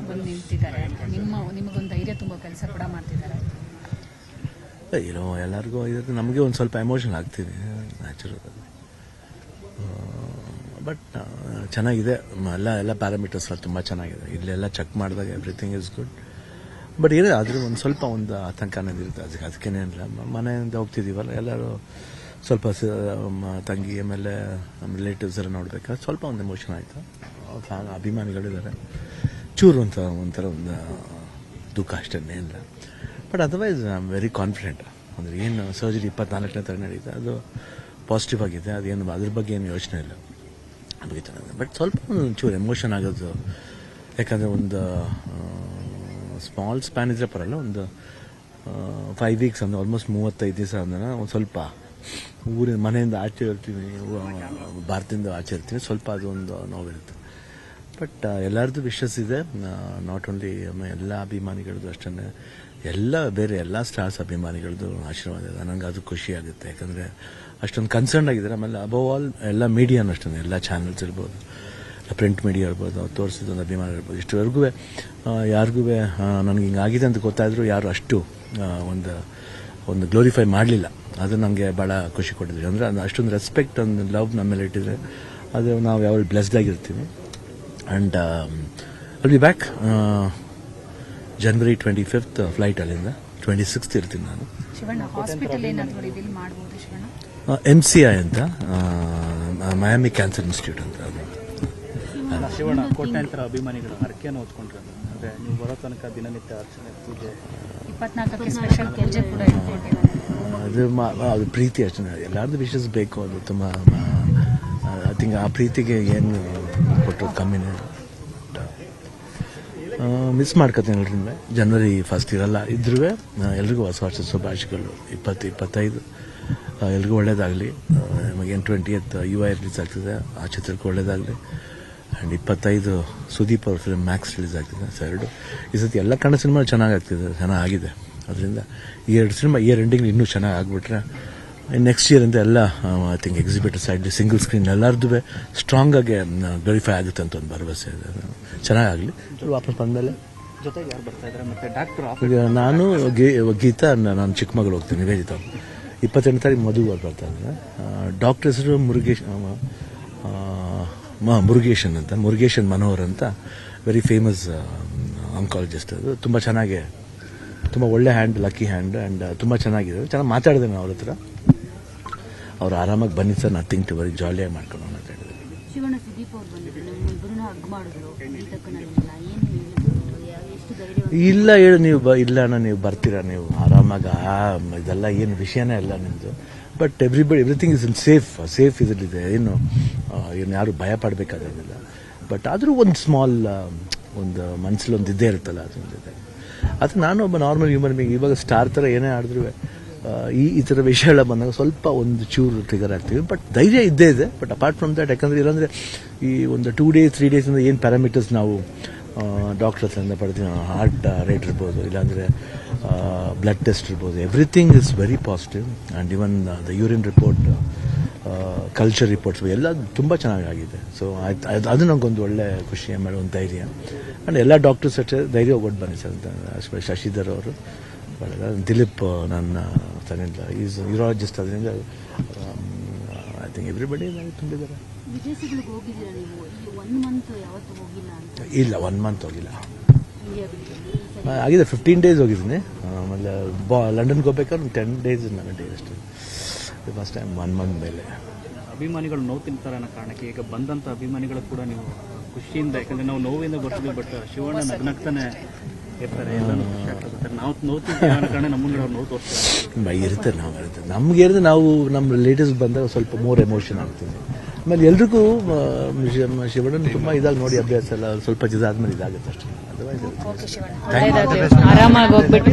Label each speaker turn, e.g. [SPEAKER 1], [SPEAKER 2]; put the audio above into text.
[SPEAKER 1] ಬೆಂಬಲಕ್ಕೆ ಬಂದು ನಿಂತಿದ್ದಾರೆ. ನಿಮಗೊಂದು ಧೈರ್ಯ ತುಂಬೋ ಕೆಲಸ ಕೂಡ ಮಾಡ್ತಿದ್ದಾರೆ.
[SPEAKER 2] ಏನೋ ಎಲ್ಲರಿಗೂ ಇರುತ್ತೆ, ನಮಗೆ ಒಂದು ಸ್ವಲ್ಪ ಎಮೋಷನ್ ಆಗ್ತಿದೆ ನ್ಯಾಚುರಲ್. ಬಟ್ ಚೆನ್ನಾಗಿದೆ, ಎಲ್ಲ ಪ್ಯಾರಾಮೀಟರ್ಸ್ ತುಂಬ ಚೆನ್ನಾಗಿದೆ. ಇಲ್ಲೆಲ್ಲ ಚೆಕ್ ಮಾಡಿದಾಗ ಎವ್ರಿಥಿಂಗ್ ಇಸ್ ಗುಡ್. ಬಟ್ ಏನೇ ಆದರೂ ಒಂದು ಆತಂಕ ಅನ್ನೋದಿರುತ್ತೆ. ಅದಕ್ಕೇನಿಲ್ಲ, ಮನೆಯಿಂದ ಹೋಗ್ತಿದ್ದೀವಲ್ಲ ಎಲ್ಲರೂ ಸ್ವಲ್ಪ ತಂಗಿ ಆಮೇಲೆ ನಮ್ಮ ರಿಲೇಟಿವ್ಸ್ ಎಲ್ಲ ನೋಡ್ಬೇಕಾದ್ರೆ ಸ್ವಲ್ಪ ಒಂದು ಎಮೋಷನ್ ಆಯಿತು. ಅಭಿಮಾನಿಗಳಿದ್ದಾರೆ, ಚೂರು ಒಂಥರ ಒಂದು ದುಃಖ ಅಷ್ಟೇ ಇಲ್ಲ. But otherwise I am very confident. ಅಂದರೆ ಏನು ಸರ್ಜರಿ 24ನೇ ತರ ನಡೀತಾ, ಅದು ಪಾಸಿಟಿವ್ ಆಗಿದೆ. ಅದೇನು ಅದ್ರ ಬಗ್ಗೆ ಏನು ಯೋಚನೆ ಇಲ್ಲ, ಬಗ್ಗೆ ಚೆನ್ನಾಗಿದೆ. ಬಟ್ ಸ್ವಲ್ಪ ಒಂಚೂರು ಎಮೋಷನ್ ಆಗೋದು, ಯಾಕಂದರೆ ಒಂದು ಸ್ಮಾಲ್ ಸ್ಪ್ಯಾನ್ ಇದ್ರೆ ಪರಲ್ಲ, ಒಂದು 5 ವೀಕ್ಸ್ ಅಂದರೆ ಆಲ್ಮೋಸ್ಟ್ 35 ದಿವಸ ಅಂದ್ರೆ ಒಂದು ಸ್ವಲ್ಪ ಊರಿನ ಮನೆಯಿಂದ ಆಚೆ ಇರ್ತೀವಿ, ಭಾರತದಿಂದ ಆಚೆ ಇರ್ತೀವಿ, ಸ್ವಲ್ಪ ಅದೊಂದು ನೋವಿರುತ್ತೆ. ಬಟ್ ಎಲ್ಲರದ್ದು ವಿಶಸ್ ಇದೆ, ನಾಟ್ ಓನ್ಲಿ ಎಲ್ಲ ಅಭಿಮಾನಿಗಳದ್ದು ಅಷ್ಟೇ, ಬೇರೆ ಎಲ್ಲ ಸ್ಟಾರ್ಸ್ ಅಭಿಮಾನಿಗಳದ್ದು ಆಶೀರ್ವಾದ ಇದೆ. ನನಗೆ ಅದು ಖುಷಿ ಆಗುತ್ತೆ, ಯಾಕಂದರೆ ಅಷ್ಟೊಂದು ಕನ್ಸರ್ನ್ ಆಗಿದ್ದಾರೆ. ಆಮೇಲೆ ಅಬವ್ ಆಲ್ ಎಲ್ಲ ಮೀಡಿಯಾನು ಅಷ್ಟೇ, ಎಲ್ಲ ಚಾನಲ್ಸ್ ಇರ್ಬೋದು, ಪ್ರಿಂಟ್ ಮೀಡಿಯಾ ಇರ್ಬೋದು, ಅವ್ರು ತೋರಿಸಿದೊಂದು ಅಭಿಮಾನ ಇರ್ಬೋದು. ಇಷ್ಟವರೆಗೂ ಯಾರಿಗೂ ನನಗೆ ಹಿಂಗಾಗಿದೆ ಅಂತ ಗೊತ್ತಾದರೂ ಯಾರು ಅಷ್ಟು ಒಂದು ಗ್ಲೋರಿಫೈ ಮಾಡಲಿಲ್ಲ. ಅದು ನನಗೆ ಭಾಳ ಖುಷಿ ಕೊಟ್ಟಿದ್ವಿ. ಅಂದರೆ ಅಷ್ಟೊಂದು ರೆಸ್ಪೆಕ್ಟ್, ಒಂದು ಲವ್ ನಮ್ಮ ಮೇಲೆ ಇಟ್ಟಿದ್ರೆ ಅದು ನಾವು ಯಾವಾಗ ಬ್ಲೆಸ್ಡ್ ಆಗಿರ್ತೀವಿ. And I'll be back January 25th flight, ಅಲ್ಲಿಂದ 26th ಇರ್ತೀನಿ ನಾನು. MCI ಅಂತ, ಮಯಾಮಿ ಕ್ಯಾನ್ಸರ್ ಇನ್ಸ್ಟಿಟ್ಯೂಟ್ ಅಂತ.
[SPEAKER 3] ಶಿವಣ್ಣ, ಕೋಟ್ಯಾಂತರ ಅಭಿಮಾನಿಗಳು ಹರಕೆಯನ್ನು ಹೊತ್ಕೊಂಡ್ರೆ, ಅಂದರೆ ನೀವು ಬರೋ ತನಕ ದಿನನಿತ್ಯ ಅರ್ಚನೆ, ಪೂಜೆ,
[SPEAKER 1] 24ಕ್ಕೆ ಸ್ಪೆಷಲ್ ಪೂಜೆ ಕೂಡ
[SPEAKER 2] ಅದು ಪ್ರೀತಿ ಅಷ್ಟೇ. ಎಲ್ಲರದ್ದು ವಿಶಸ್ ಬೇಕು, ಅದು ತುಂಬ ಐ ಥಿಂಕ್ ಆ ಪ್ರೀತಿಗೆ ಏನು ಕೊಟ್ಟರು ಕಮ್ಮಿನೇ. ಮಿಸ್ ಮಾಡ್ಕೊತೀನಿ ಎಲ್ಲರಿಂದ. January 1st ಇರಲ್ಲ, ಇದ್ರೂ ಎಲ್ರಿಗೂ ಹೊಸ ವರ್ಷದ ಶುಭಾಶಯಗಳು. 20-25 ಎಲ್ರಿಗೂ ಒಳ್ಳೇದಾಗಲಿ. ನಮಗೇನು 20th UI ರಿಲೀಸ್ ಆಗ್ತಿದೆ, ಆ ಚಿತ್ರಕ್ಕೆ ಒಳ್ಳೇದಾಗಲಿ. ಆ್ಯಂಡ್ 25 ಸುದೀಪ್ ಅವ್ರ ಫಿಲ್ಮ್ ಮ್ಯಾಕ್ಸ್ ರಿಲೀಸ್ ಆಗ್ತಿದೆ. ಈ ಸತಿ ಎಲ್ಲ ಕನ್ನಡ ಸಿನಿಮಾ ಚೆನ್ನಾಗಿದೆ. ಅದರಿಂದ ಈ 2 ಸಿನಿಮಾ ಇಯರ್ ಎಂಡಿಂಗ್ ಇನ್ನೂ ಚೆನ್ನಾಗಿ ಆಗಿಬಿಟ್ರೆ ನೆಕ್ಸ್ಟ್ ಇಯರ್ ಅಂತ ಎಲ್ಲ I think exhibitor side, single screen ಎಲ್ಲರದ್ದು ಸ್ಟ್ರಾಂಗ್ ಆಗಿ ವೆರಿಫೈ ಆಗುತ್ತೆ ಅಂತ ಒಂದು ಭರವಸೆ ಇದೆ. ಚೆನ್ನಾಗಾಗಲಿ. ವಾಪಸ್ ಬಂದಮೇಲೆ
[SPEAKER 3] ಜೊತೆಗೆ ಯಾರು ಬರ್ತಾ ಇದ್ದಾರೆ? ಮತ್ತೆ ಡಾಕ್ಟರ್
[SPEAKER 2] ನಾನು ಗೀತಾ, ನಾನು ಚಿಕ್ಕಮಗಳು ಹೋಗ್ತೀನಿ, ನಿವೇದಿತಾ. 28ನೇ ತಾರೀಕು ಮದುವೆ ಅವ್ರು ಬರ್ತಾ ಇದ್ದಾರೆ. ಡಾಕ್ಟರ್ ಹೆಸರು ಮುರುಗೇಶನ್ ಮನೋಹರ್ ಅಂತ, ವೆರಿ ಫೇಮಸ್ ಆಂಕಾಲಜಿಸ್ಟ್. ಅದು ತುಂಬ ಚೆನ್ನಾಗಿ, ತುಂಬ ಒಳ್ಳೆ ಹ್ಯಾಂಡ್, ಲಕ್ಕಿ ಹ್ಯಾಂಡ್. ಆ್ಯಂಡ್ ತುಂಬ ಚೆನ್ನಾಗಿದೆ, ಚೆನ್ನಾಗಿ ಮಾತಾಡಿದೆ ನಾನು ಅವ್ರ ಹತ್ರ. ಅವ್ರು ಆರಾಮಾಗಿ ಬನ್ನಿ ಸರ್, ನಥಿಂಗ್ ಟು ವೆರಿ ಜಾಲಿಯಾಗಿ ಮಾಡ್ಕೊಂಡು ಮಾತಾಡಿದ್ರು. ಇಲ್ಲ ಹೇಳು ನೀವು, ಇಲ್ಲ ಅಣ್ಣ ನೀವು ಬರ್ತೀರಾ, ನೀವು ಆರಾಮಾಗ, ಇದೆಲ್ಲ ಏನು ವಿಷಯನೇ ಅಲ್ಲ ನಿಮ್ಮದು. But everything is in safe ಇದರಲ್ಲಿದೆ. ಏನು ಯಾರು ಭಯ ಪಡಬೇಕಾಗಿಲ್ಲ. ಬಟ್ ಆದರೂ ಒಂದು ಸ್ಮಾಲ್ ಒಂದು ಮನಸ್ಸಲ್ಲಿ ಒಂದು ಇದ್ದೇ ಇರುತ್ತಲ್ಲ, ಅದೊಂದಿದೆ. ಅದು ನಾನು ಒಬ್ಬ ನಾರ್ಮಲ್ ಹ್ಯೂಮನ್ ಬೀಯಿಂಗ್. ಇವಾಗ ಸ್ಟಾರ್ ಥರ ಏನೇ ಆಡಿದ್ರು ಈ ಥರ ವಿಷಯಗಳ ಬಂದಾಗ ಸ್ವಲ್ಪ ಒಂದು ಚೂರು ಟ್ರಿಗರ್ ಆಗ್ತೀವಿ. ಬಟ್ ಧೈರ್ಯ ಇದ್ದೇ ಇದೆ. ಬಟ್ ಅಪಾರ್ಟ್ ಫ್ರಮ್ ದಟ್, ಯಾಕಂದರೆ ಇಲ್ಲಾಂದರೆ ಈ ಒಂದು 2 days 3 days ಏನು ಪ್ಯಾರಾಮೀಟರ್ಸ್ ನಾವು ಡಾಕ್ಟರ್ ಹತ್ರಿಂದ ಪಡ್ತೀವಿ, ಹಾರ್ಟ್ ರೇಟ್ ಇರ್ಬೋದು, ಇಲ್ಲಾಂದರೆ ಬ್ಲಡ್ ಟೆಸ್ಟ್ ಇರ್ಬೋದು, everything is very positive. And even the urine report, culture reports ಎಲ್ಲ ತುಂಬ ಚೆನ್ನಾಗಿದೆ. ಸೊ ಅದು ನನಗೊಂದು ಒಳ್ಳೆ ಖುಷಿ, ಆಮೇಲೆ ಒಂದು ಧೈರ್ಯ. ಆ್ಯಂಡ್ ಎಲ್ಲ ಡಾಕ್ಟರ್ಸ್ ಅಷ್ಟೇ ಧೈರ್ಯ ಹೋಗ್ಬಿಟ್ಟು ಬನ್ನಿ ಸರ್ ಅಂತ. ಶಶಿಧರ್ ಅವರು, ದಿಲೀಪ್ ನನ್ನ ತನ್ನಿಂದ ಈಸ್ ಯೂರಾಲಜಿಸ್ಟ್. ಅದರಿಂದ ಐ ಥಿಂಕ್ ಎವ್ರಿಬಡಿ ತುಂಬಿದ್ದಾರೆ. ಇಲ್ಲ, 1 month ಹೋಗಿಲ್ಲ. ಆಗಿದೆ 15 days ಹೋಗಿದ್ದೀನಿ. ಆಮೇಲೆ ಲಂಡನ್ಗೆ ಹೋಗ್ಬೇಕಾದ್ರೆ 10 days 11 days ಅಷ್ಟೇ. ಫಸ್ಟ್ ಟೈಮ್ 1 month ಮೇಲೆ.
[SPEAKER 3] ಅಭಿಮಾನಿಗಳು ನೋವು ತಿಂತಾರೆ ಅನ್ನೋ ಕಾರಣಕ್ಕೆ ಈಗ ಬಂದಂಥ ಅಭಿಮಾನಿಗಳು ಕೂಡ ನೀವು ಖುಷಿಯಿಂದ, ಯಾಕಂದರೆ ನಾವು ನೋವಿಂದ ಬರ್ತೀವಿ, ಬಟ್ ಶಿವಣ್ಣ ನಗ್ನಗ್ತಾನೆ ಇರ್ತಾರೆ, ಎಲ್ಲನೂ ಖುಷಿ ಆಗ್ತದೆ. ನಾವು ನೋಡ್ತಿದ್ದೀವಿ ಅನ್ನೋ ಕಾರಣ ನಮ್ಮ ಮುಂದೆ ಅವ್ರು ನೋವು ತೋರಿಸ್ತಾರೆ.
[SPEAKER 2] ಇರುತ್ತೆ, ನಮ್ಗೆ ಇರುತ್ತೆ. ನಾವು ನಮ್ಮ ರಿಲೇಟಿವ್ಸ್ ಬಂದಾಗ ಸ್ವಲ್ಪ ಮೋರ್ ಎಮೋಷನ್ ಆಗ್ತೀವಿ. ಆಮೇಲೆ ಎಲ್ರಿಗೂ ಶಿವಣ್ಣನ ತುಂಬ ಇದಾಗಿ ನೋಡಿ ಅಭ್ಯಾಸ ಎಲ್ಲ, ಸ್ವಲ್ಪ ಇದಾದ್ಮೇಲೆ ಇದಾಗುತ್ತೆ ಅಷ್ಟೇ. ಅದರ್ವೈಸ್
[SPEAKER 1] ಆರಾಮಾಗಿ ಹೋಗ್ಬಿಟ್ಟು